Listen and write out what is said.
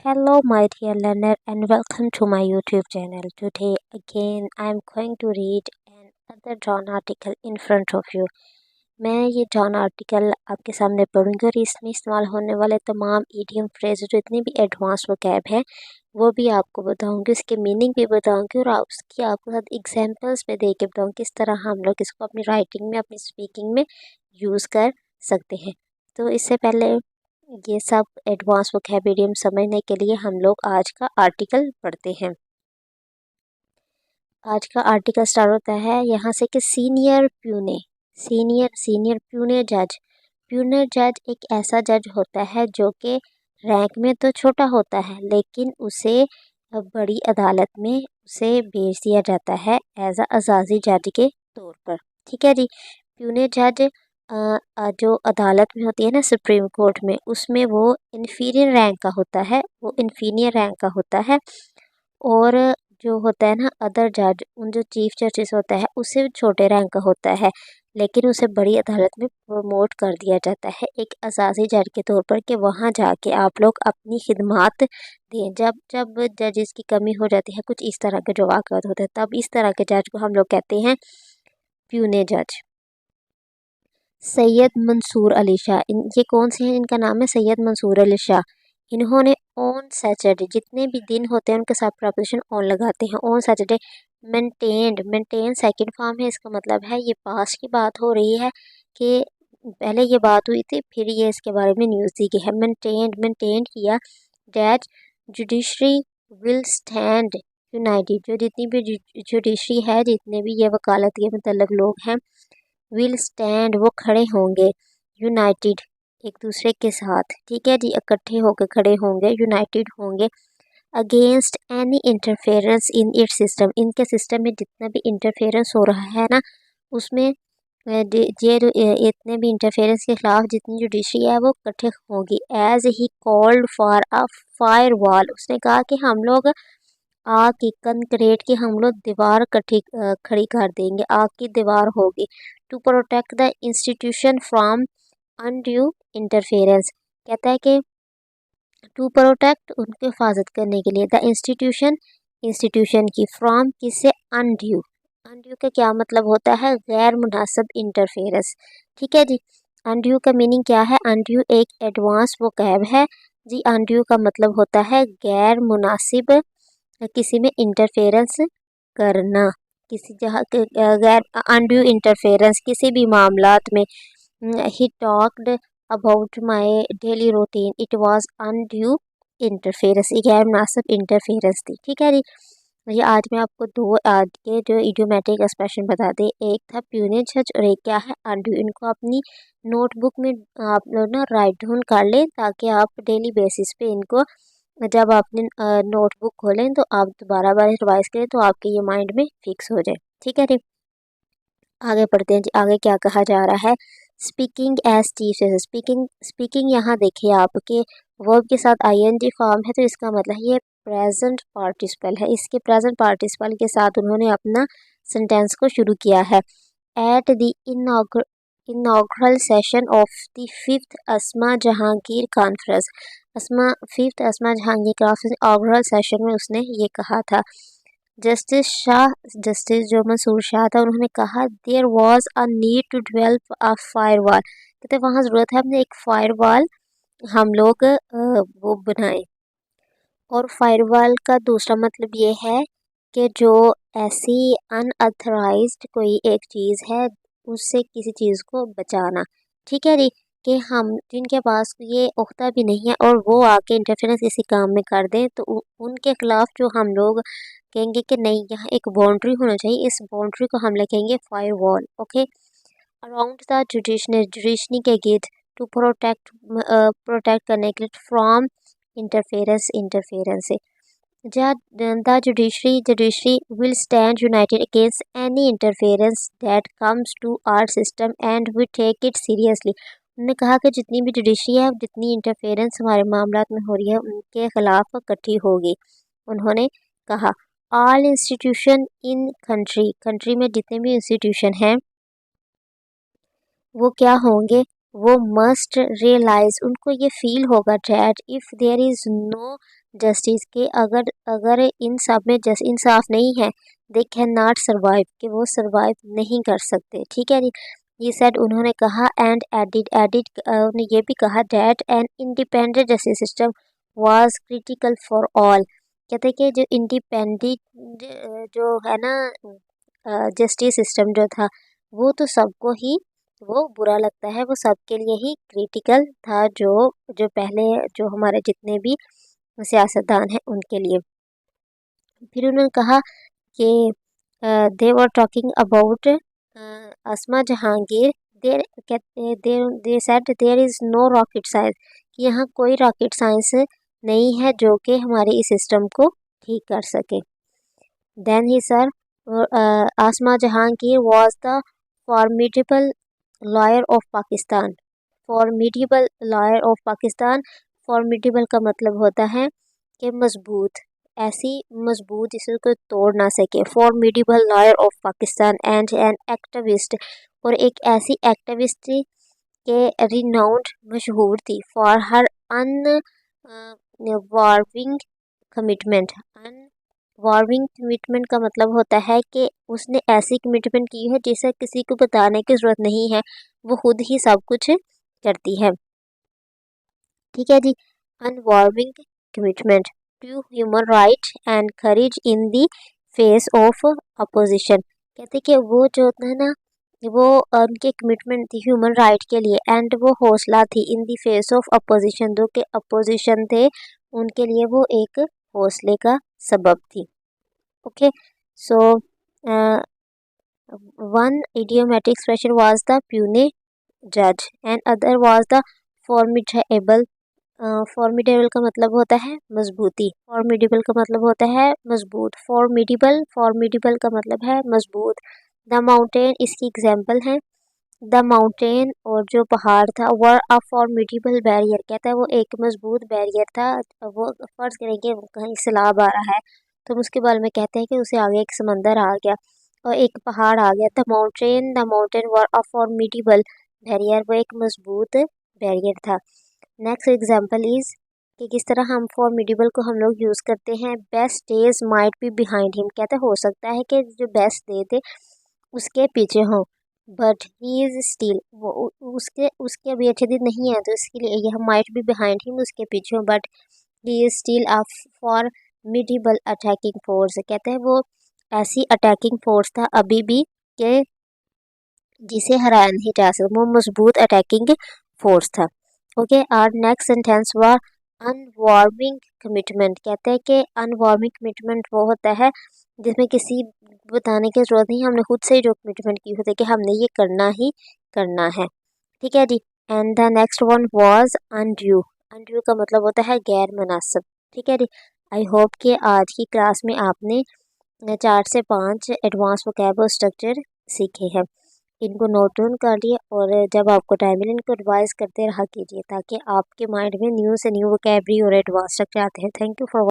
Hello, my dear learner, and welcome to my YouTube channel. Today, again, I am going to read another drawn article in front of you. मैं ये drawn article आपके सामने पढ़ूंगी और इसमें इस्तेमाल होने वाले तमाम इडियम फ्रेज जितनी भी एडवांस वोकैब है वो भी आपको बताऊंगी, उसके मीनिंग भी बताऊंगी और उसकी आपके साथ एग्जांपल्स में दे के बताऊंगी किस तरह हम लोग इसको अपनी राइटिंग में, अपनी स्पीकिंग में यूज़ कर सकते हैं। तो इससे पहले ये सब एडवांस वोकैबुलरी समझने के लिए हम लोग आज का आर्टिकल पढ़ते हैं। आज का आर्टिकल स्टार्ट होता है यहाँ से कि सीनियर प्यूनर जज एक ऐसा जज होता है जो कि रैंक में तो छोटा होता है, लेकिन उसे बड़ी अदालत में उसे भेज दिया जाता है एज अजाजी जज के तौर पर। ठीक है जी। प्यूनर जज जो अदालत में होती है ना, सुप्रीम कोर्ट में, उसमें वो इन्फीरियर रैंक का होता है और जो होता है ना अदर जज, उन जो चीफ जस्टिस होता है उससे छोटे रैंक का होता है, लेकिन उसे बड़ी अदालत में प्रमोट कर दिया जाता है एक असासी जज के तौर पर कि वहाँ जाके आप लोग अपनी खिदमात दें। जब जब जजेस की कमी हो जाती है, कुछ इस तरह के जो वाक़यात होते हैं, तब इस तरह के जज को हम लोग कहते हैं प्यूने जज। सैयद मंसूर अली शाह, ये कौन से हैं? इनका नाम है सैयद मंसूर अली शाह। इन्होंने ऑन सैटरडे, जितने भी दिन होते हैं उनके साथ प्रपोजिशन ऑन लगाते हैं, on Saturday maintain second form है, इसका मतलब है ये पास्ट की बात हो रही है कि पहले ये बात हुई थी, फिर ये इसके बारे में न्यूज़ दी गई है। मेंटेन किया that judiciary will stand United, जो जितनी भी जुडिशरी है, जितने भी ये वकालत के मतलब लोग हैं, विल स्टैंड, वो खड़े होंगे, यूनाइटेड, एक दूसरे के साथ। ठीक है जी, इकट्ठे होकर खड़े होंगे, यूनाइटेड होंगे against any interference in its system, इनके सिस्टम में जितना भी इंटरफेरेंस हो रहा है ना, उसमें इतने भी इंटरफेरेंस के खिलाफ जितनी जुडिशरी है वो इकट्ठे होगी। As he called for a firewall, उसने कहा कि हम लोग आग की कंक्रीट की हम लोग दीवार खड़ी कर देंगे, आग की दीवार होगी। To protect the institution from undue interference, कहता है कि टू प्रोटेक्ट, उनकी हिफाजत करने के लिए, द इंस्टीट्यूशन की, फ्रॉम किससे, अनड्यू का क्या मतलब होता है? गैर मुनासिब इंटरफेरेंस। ठीक है जी। अनड्यू का मीनिंग क्या है? अनड्यू एक एडवांस वोकैब है जी। अनड्यू का मतलब होता है गैर मुनासिब, किसी में इंटरफेरेंस करना, किसी जहाँ गैर अनड्यू इंटरफेरेंस किसी भी मामलात में। He talked about my daily routine, it was undue interference, ये गैर मुनासिब इंटरफेरेंस थी। ठीक है जी। ये आज मैं आपको दो आज के जो इडियोमेटिक एक्सप्रेशन बता दें, एक था प्यूनेज जज और एक क्या है, अनड्यू। इनको अपनी नोटबुक में आप लोग ना राइट डाउन कर लें, ताकि आप डेली बेसिस पे इनको जब आपने नोटबुक खोलें तो आप दोबारा बार रिवाइज करें तो आपके ये माइंड में फिक्स हो जाए। ठीक है जी। आगे पढ़ते हैं जी। आगे क्या कहा जा रहा है? Speaking as chief justice, speaking यहाँ देखिए आपके वर्ब के साथ आईएनजी फॉर्म है, तो इसका मतलब ये प्रेजेंट पार्टिसिपल है। इसके प्रेजेंट पार्टिसिपल के साथ उन्होंने अपना सेंटेंस को शुरू किया है। At the inaugural session of the fifth Asma Jahangir conference, fifth Asma Jahangir conference inaugural session में उसने ये कहा था। जस्टिस जो मंसूर शाह था, उन्होंने कहा there was a need to develop a firewall, कहते वहाँ ज़रूरत है हमने एक फायर वॉल हम लोग वो बनाए। और फायर वॉल का दूसरा मतलब ये है कि जो ऐसी अनअथराइज्ड कोई एक चीज़ है उससे किसी चीज़ को बचाना। ठीक है जी। कि हम जिनके पास ये ओहदा भी नहीं है और वो आके इंटरफेरेंस किसी काम में कर दें, तो उनके खिलाफ जो हम लोग कहेंगे कि नहीं, यहाँ एक बाउंड्री होना चाहिए, इस बाउंड्री को हम लिखेंगे firewall. Okay. Around the judiciary के गिर्द, टू प्रोटेक्ट करने के लिए, फ्रॉम इंटरफेरेंस से। The judiciary will stand united against any interference that comes to our system and we take it seriously. उन्होंने कहा कि जितनी भी जुडिशरी है, जितनी इंटरफेरेंस हमारे मामलात में हो रही है, उनके खिलाफ इकट्ठी होगी। उन्होंने कहा ऑल इंस्टीट्यूशन इन कंट्री में जितने भी इंस्टीट्यूशन हैं वो क्या होंगे, वो मस्ट रियलाइज, उनको ये फील होगा that if there is no justice, के अगर अगर इन सब में जस्ट इंसाफ नहीं है, दे कैन नॉट सर्वाइव, कि वो सर्वाइव नहीं कर सकते। ठीक है जी। ये सेड, उन्होंने कहा, एंड एडिड उन्होंने ये भी कहा that an independent justice system was critical for all. कहते हैं कि जो इंडिपेंडेंट जो है ना जस्टिस सिस्टम जो था, वो तो सबको ही वो बुरा लगता है, वो सबके लिए ही क्रिटिकल था, जो जो पहले जो हमारे जितने भी सियासतदान हैं उनके लिए। फिर उन्होंने कहा कि they were talking about Asma Jahangir, देर कहते they said there is no rocket science, कि यहाँ कोई रॉकेट साइंस नहीं है जो कि हमारे इस सिस्टम को ठीक कर सके। देन ही sir, Asma Jahangir was the formidable lawyer of Pakistan. Formidable lawyer of Pakistan, formidable का मतलब होता है कि मजबूत, ऐसी मजबूत जिसको तोड़ ना सके। Formidable lawyer of Pakistan and an activist, और एक ऐसी एक्टिविस्ट के रिनाउंड मशहूर थी फॉर हर अनवार्विंग कमिटमेंट। अनवार्विंग कमिटमेंट का मतलब होता है कि उसने ऐसी कमिटमेंट की है जिसे किसी को बताने की ज़रूरत नहीं है, वो खुद ही सब कुछ करती है। ठीक है जी। Unwavering commitment to human right and courage in the face of opposition. कहते कि वो जो होता है ना, वो उनके कमिटमेंट थी ह्यूमन राइट के लिए, एंड वो हौसला थी इन द फेस ऑफ अपोजिशन, जो कि अपोजिशन थे उनके लिए वो एक हौसले का सबब थी। Okay, so one idiomatic expression was the puisne जज and other was the formidable. Formidable का मतलब होता है मजबूती, फॉर्मिडेबल का मतलब होता है मजबूत। फॉर्मिडेबल का मतलब है मजबूत। द माउंटेन इसकी एग्जाम्पल है। द माउंटेन, और जो पहाड़ था, वर अ फॉर्मिडेबल बैरियर, कहता है वो एक मजबूत बैरियर था। वो फर्ज करेंगे कहीं सैलाब आ रहा है तो हम उसके बारे में कहते हैं कि उसे आगे एक समंदर आ गया और एक पहाड़ आ गया। The mountain were a formidable barrier, वो एक मजबूत बैरियर था। नेक्स्ट एग्जाम्पल इज, कि किस तरह हम फॉर्मिडेबल को हम लोग यूज़ करते हैं। Best days might be behind him, कहते हो सकता है कि जो बेस्ट डे थे उसके पीछे हों, बट ही इज़ स्टिल, वो उसके उसके अभी अच्छे दिन नहीं है तो इसके लिए यह माइट बी बिहाइंड हिम उसके पीछे हो, but he is still a formidable attacking force. कहते हैं वो ऐसी अटैकिंग फोर्स था अभी भी कि जिसे हराया नहीं जा सकता, वो मजबूत अटैकिंग फोर्स था। ओके, और नेक्स्ट सेंटेंस हुआ अनवार्मिंग कमिटमेंट। कहते हैं कि अनवार्मिंग कमिटमेंट वो होता है जिसमें किसी बताने की जरूरत नहीं, हमने खुद से ही जो कमिटमेंट की होती है कि हमने ये करना ही करना है। ठीक है जी। And the next one was undue. Undue का मतलब होता है गैर मुनासिब। ठीक है जी। आई होप कि आज की क्लास में आपने 4 से 5 एडवांस वोकैबुलरी स्ट्रक्चर सीखे हैं। इनको नोट डाउन कर लिए और जब आपको टाइम मिले इनको रिवाइज करते रहा कीजिए ताकि आपके माइंड में न्यू से न्यू वोकैबुलरी और एडवांस स्ट्रक्चर आते हैं। Thank you for